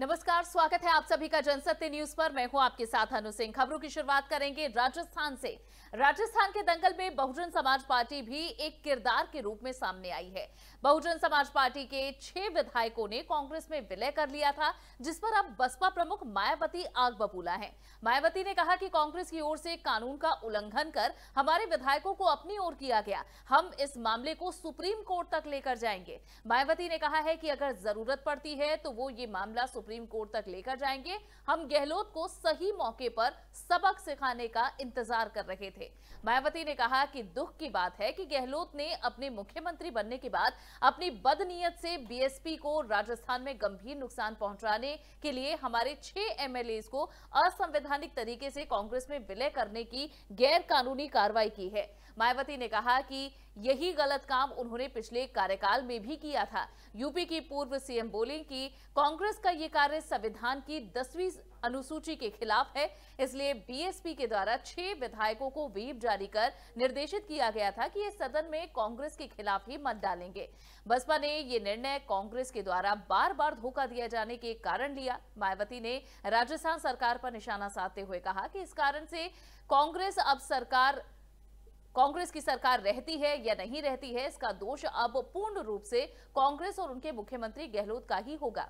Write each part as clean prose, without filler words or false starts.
नमस्कार, स्वागत है आप सभी का जनसत्य न्यूज पर। मैं हूं आपके साथ अनु सिंह। खबरों की शुरुआत करेंगे राजस्थान से। राजस्थान के दंगल में बहुजन समाज पार्टी भी एक किरदार के रूप में सामने आई है। बहुजन समाज पार्टी के 6 विधायकों ने कांग्रेस में विलय कर लिया था, जिस पर अब बसपा प्रमुख मायावती आग बबूला है। मायावती ने कहा कि कांग्रेस की ओर से कानून का उल्लंघन कर हमारे विधायकों को अपनी ओर किया गया। हम इस मामले को सुप्रीम कोर्ट तक लेकर जाएंगे। मायावती ने कहा है कि अगर जरूरत पड़ती है तो वो ये मामला सुप्रीम कोर्ट तक लेकर जाएंगे। हम गहलोत को सही मौके पर सबक सिखाने का इंतजार कर रहे थे। मायावती ने कहा कि दुख की बात है कि गहलोत ने अपने मुख्यमंत्री बनने के बाद अपनी बदनीयत से बीएसपी को राजस्थान में गंभीर नुकसान पहुंचाने के लिए हमारे 6 एमएलएज को असंवैधानिक तरीके से कांग्रेस में विलय करने की गैर कानूनी कार्रवाई की है। मायावती ने कहा कि यही गलत काम उन्होंने पिछले कार्यकाल में भी किया था। यूपी की पूर्व सीएम बोली कि कांग्रेस का ये कार्य संविधान की 10वीं अनुसूची के खिलाफ है, इसलिए बीएसपी के द्वारा 6 विधायकों को व्हीप जारी कर निर्देशित किया गया था कि ये सदन में कांग्रेस के खिलाफ ही मत डालेंगे। बसपा ने ये निर्णय कांग्रेस के द्वारा बार बार धोखा दिया जाने के कारण लिया। मायावती ने राजस्थान सरकार पर निशाना साधते हुए कहा कि इस कारण से कांग्रेस की सरकार रहती है या नहीं रहती है, इसका दोष अब पूर्ण रूप से कांग्रेस और उनके मुख्यमंत्री गहलोत का ही होगा।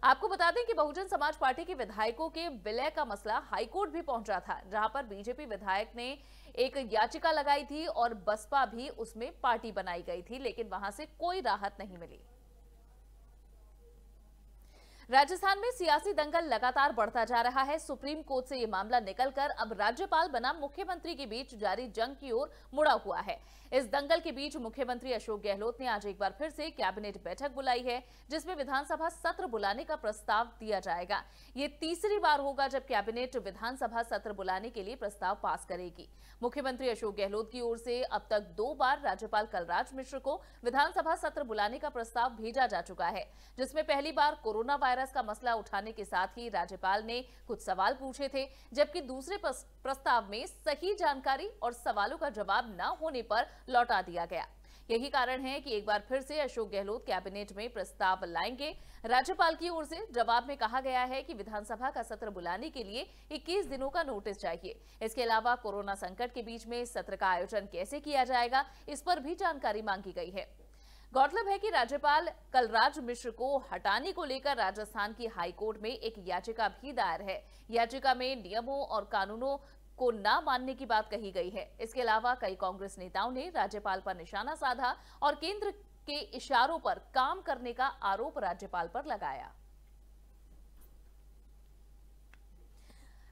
आपको बता दें कि बहुजन समाज पार्टी के विधायकों के विलय का मसला हाईकोर्ट भी पहुंचा था, जहां पर बीजेपी विधायक ने एक याचिका लगाई थी और बसपा भी उसमें पार्टी बनाई गई थी, लेकिन वहां से कोई राहत नहीं मिली। राजस्थान में सियासी दंगल लगातार बढ़ता जा रहा है। सुप्रीम कोर्ट से यह मामला निकलकर अब राज्यपाल बनाम मुख्यमंत्री के बीच जारी जंग की ओर मुड़ा हुआ है। इस दंगल के बीच मुख्यमंत्री अशोक गहलोत ने आज एक बार फिर से कैबिनेट बैठक बुलाई है, जिसमें विधानसभा सत्र बुलाने का प्रस्ताव दिया जाएगा। ये तीसरी बार होगा जब कैबिनेट विधानसभा सत्र बुलाने के लिए प्रस्ताव पास करेगी। मुख्यमंत्री अशोक गहलोत की ओर से अब तक 2 बार राज्यपाल कलराज मिश्र को विधानसभा सत्र बुलाने का प्रस्ताव भेजा जा चुका है, जिसमें पहली बार कोरोना वायरस का मसला उठाने के साथ ही राज्यपाल ने कुछ सवाल पूछे थे, जबकि दूसरे प्रस्ताव में सही जानकारी और सवालों का जवाब न होने पर लौटा दिया गया। यही कारण है कि एक बार फिर से अशोक गहलोत कैबिनेट में प्रस्ताव लाएंगे। राज्यपाल की ओर से जवाब में कहा गया है कि विधानसभा का सत्र बुलाने के लिए 21 दिनों का नोटिस चाहिए। इसके अलावा कोरोना संकट के बीच में सत्र का आयोजन कैसे किया जाएगा, इस पर भी जानकारी मांगी गई है। गौरतलब है कि राज्यपाल कलराज मिश्र को हटाने को लेकर राजस्थान की हाईकोर्ट में एक याचिका भी दायर है। याचिका में नियमों और कानूनों को न मानने की बात कही गई है। इसके अलावा कई कांग्रेस नेताओं ने राज्यपाल पर निशाना साधा और केंद्र के इशारों पर काम करने का आरोप राज्यपाल पर लगाया।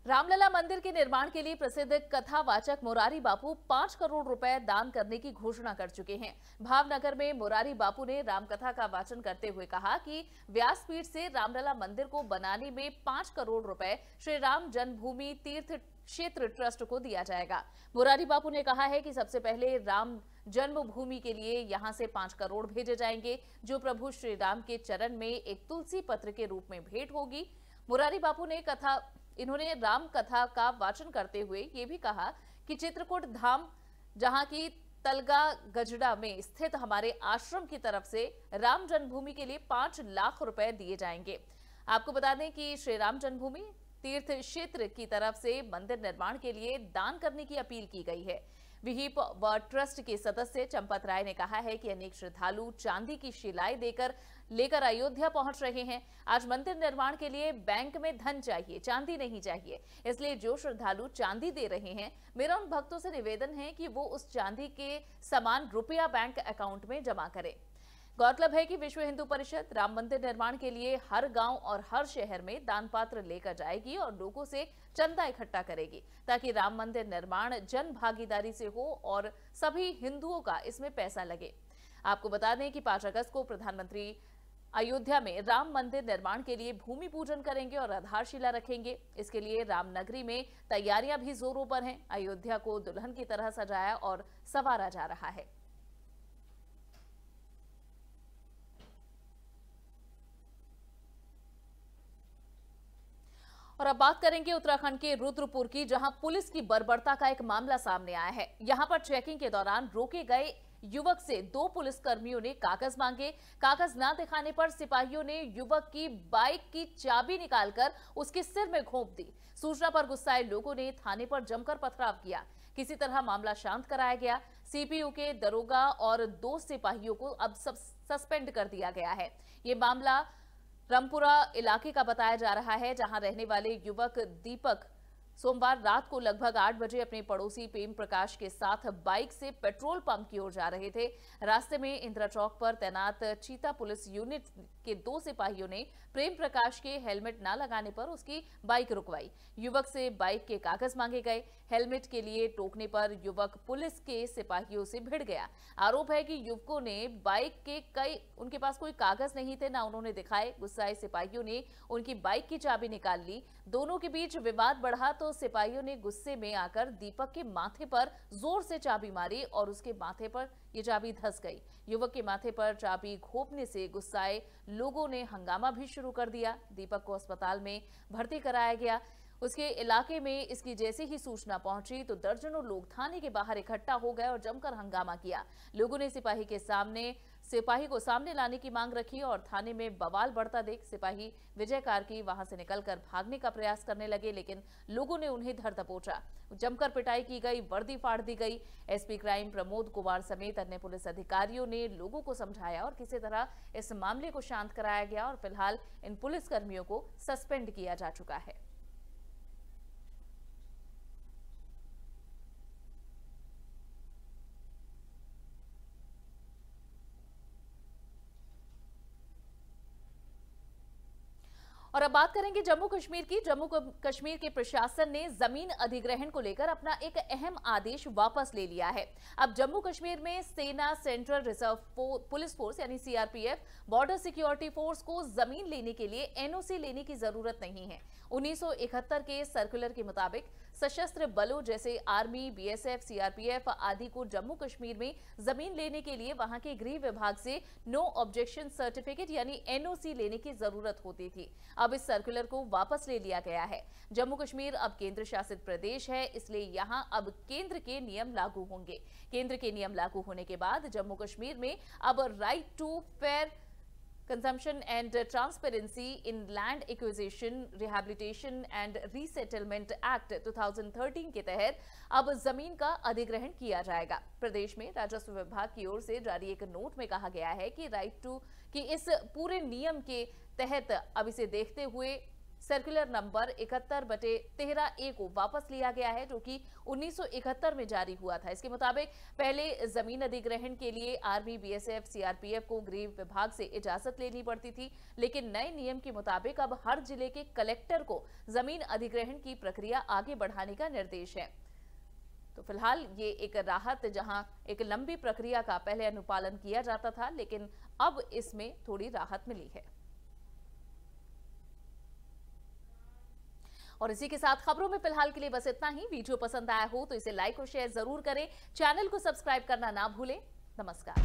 रामलला मंदिर के निर्माण के लिए प्रसिद्ध कथावाचक मुरारी बापू 5 करोड़ रुपए दान करने की घोषणा कर चुके हैं। भावनगर में मुरारी बापू ने रामकथा का वाचन करते हुए कहा कि व्यासपीठ से रामलला मंदिर को बनाने में 5 करोड़ रुपए श्री राम जन्मभूमि तीर्थ क्षेत्र ट्रस्ट को दिया जाएगा। मुरारी बापू ने कहा है कि सबसे पहले राम जन्मभूमि के लिए यहां से 5 करोड़ भेजे जाएंगे, जो प्रभु श्री राम के चरण में एक तुलसी पत्र के रूप में भेंट होगी। मुरारी बापू ने इन्होंने राम कथा का वाचन करते हुए ये भी कहा कि चित्रकूट धाम, जहां की तलगा गजड़ा में स्थित हमारे आश्रम की तरफ से राम जन्मभूमि के लिए 5 लाख रुपए दिए जाएंगे। आपको बता दें कि श्री राम जन्मभूमि तीर्थ क्षेत्र की तरफ से मंदिर निर्माण के लिए दान करने की अपील की गई है। विहिप व ट्रस्ट के सदस्य चंपत राय ने कहा है कि अनेक श्रद्धालु चांदी की शिलाएं लेकर अयोध्या पहुंच रहे हैं। आज मंदिर निर्माण के लिए बैंक में धन चाहिए, चांदी नहीं चाहिए, इसलिए जो श्रद्धालु चांदी दे रहे हैं, मेरा उन भक्तों से निवेदन है कि वो उस चांदी के समान रुपया बैंक अकाउंट में जमा करें। गौरतलब है कि विश्व हिंदू परिषद राम मंदिर निर्माण के लिए हर गांव और हर शहर में दान पात्र लेकर जाएगी और लोगों से चंदा इकट्ठा करेगी, ताकि राम मंदिर निर्माण जन भागीदारी से हो और सभी हिंदुओं का इसमें पैसा लगे। आपको बता दें कि 5 अगस्त को प्रधानमंत्री अयोध्या में राम मंदिर निर्माण के लिए भूमि पूजन करेंगे और आधारशिला रखेंगे। इसके लिए रामनगरी में तैयारियां भी जोरों पर हैं। अयोध्या को दुल्हन की तरह सजाया और संवारा जा रहा है। और अब बात करेंगे उत्तराखंड के रुद्रपुर की, जहां पुलिस की बर्बरता का एक मामला सामने आया है। यहां पर चेकिंग के दौरान रोके गए युवक से 2 पुलिसकर्मियों ने कागज मांगे। कागज ना दिखाने पर सिपाहियों ने युवक की बाइक की चाबी निकालकर उसके सिर में घोंप दी। सूचना पर गुस्साए लोगों ने थाने पर जमकर पथराव किया। किसी तरह मामला शांत कराया गया। सीपीयू के दरोगा और 2 सिपाहियों को अब सस्पेंड कर दिया गया है। ये मामला रामपुरा इलाके का बताया जा रहा है, जहां रहने वाले युवक दीपक सोमवार रात को लगभग 8 बजे अपने पड़ोसी प्रेम प्रकाश के साथ बाइक से पेट्रोल पंप की ओर जा रहे थे। रास्ते में इंदिरा चौक पर तैनात चीता पुलिस यूनिट के 2 सिपाहियों ने प्रेम प्रकाश के हेलमेट न लगाने पर उसकी बाइक रुकवाई। युवक से बाइक के कागज मांगे गए। हेलमेट के लिए टोकने पर युवक पुलिस के सिपाहियों से भिड़ गया। आरोप है कि युवकों ने बाइक के उनके पास कोई कागज नहीं थे, ना उन्होंने दिखाए। गुस्साए सिपाहियों ने उनकी बाइक की चाबी निकाल ली। दोनों के बीच विवाद बढ़ा तो सिपाहियों ने गुस्से में आकर दीपक के माथे पर जोर से चाबी मारी और उसके माथे पर ये चाबी धंस गई। युवक के माथे पर चाबी घोंपने से गुस्साए लोगों ने हंगामा भी शुरू कर दिया। दीपक को अस्पताल में भर्ती कराया गया। उसके इलाके में इसकी जैसे ही सूचना पहुंची तो दर्जनों लोग थाने के बाहर इकट्ठा हो गए और जमकर हंगामा किया। लोगों ने सिपाही को सामने लाने की मांग रखी और थाने में बवाल बढ़ता देख सिपाही विजय कार्की वहां से निकलकर भागने का प्रयास करने लगे, लेकिन लोगों ने उन्हें धर दबोचा। जमकर पिटाई की गई, वर्दी फाड़ दी गई। एसपी क्राइम प्रमोद कुमार समेत अन्य पुलिस अधिकारियों ने लोगों को समझाया और किसी तरह इस मामले को शांत कराया गया और फिलहाल इन पुलिसकर्मियों को सस्पेंड किया जा चुका है। और अब बात करेंगे जम्मू कश्मीर की। जम्मू कश्मीर के प्रशासन ने जमीन अधिग्रहण को लेकर अपना एक अहम आदेश वापस ले लिया है। अब जम्मू कश्मीर में सेना, सेंट्रल रिजर्व पुलिस फोर्स यानी सीआरपीएफ, बॉर्डर सिक्योरिटी फोर्स को जमीन लेने के लिए एनओसी लेने की जरूरत नहीं है। 1971 के सर्कुलर के मुताबिक सशस्त्र बलों जैसे आर्मी, बीएसएफ, सीआरपीएफ आदि को जम्मू कश्मीर में जमीन लेने के लिए वहां के गृह विभाग से नो ऑब्जेक्शन सर्टिफिकेट यानी एनओसी लेने की जरूरत होती थी। अब इस सर्कुलर को वापस ले लिया गया है। जम्मू कश्मीर अब केंद्र शासित प्रदेश है, इसलिए यहां अब केंद्र के नियम लागू होंगे। केंद्र के नियम लागू होने के बाद जम्मू कश्मीर में अब right to fair compensation and transparency in land acquisition, rehabilitation and resettlement act 2013 के तहत अब जमीन का अधिग्रहण किया जाएगा। प्रदेश में राजस्व विभाग की ओर से जारी एक नोट में कहा गया है कि इस पूरे नियम के तहत अब इसे देखते हुए सर्कुलर नंबर 71/13A को वापस लिया गया है, जो कि 1971 में जारी हुआ था। इसके मुताबिक पहले जमीन अधिग्रहण के लिए आर्मी, बीएसएफ, सीआरपीएफ को गृह विभाग से इजाजत लेनी पड़ती थी, लेकिन नए नियम के मुताबिक अब हर जिले के कलेक्टर को जमीन अधिग्रहण की प्रक्रिया आगे बढ़ाने का निर्देश है। तो फिलहाल ये एक राहत, जहां एक लंबी प्रक्रिया का पहले अनुपालन किया जाता था, लेकिन अब इसमें थोड़ी राहत मिली है। और इसी के साथ खबरों में फिलहाल के लिए बस इतना ही। वीडियो पसंद आया हो तो इसे लाइक और शेयर जरूर करें। चैनल को सब्सक्राइब करना ना भूलें। नमस्कार।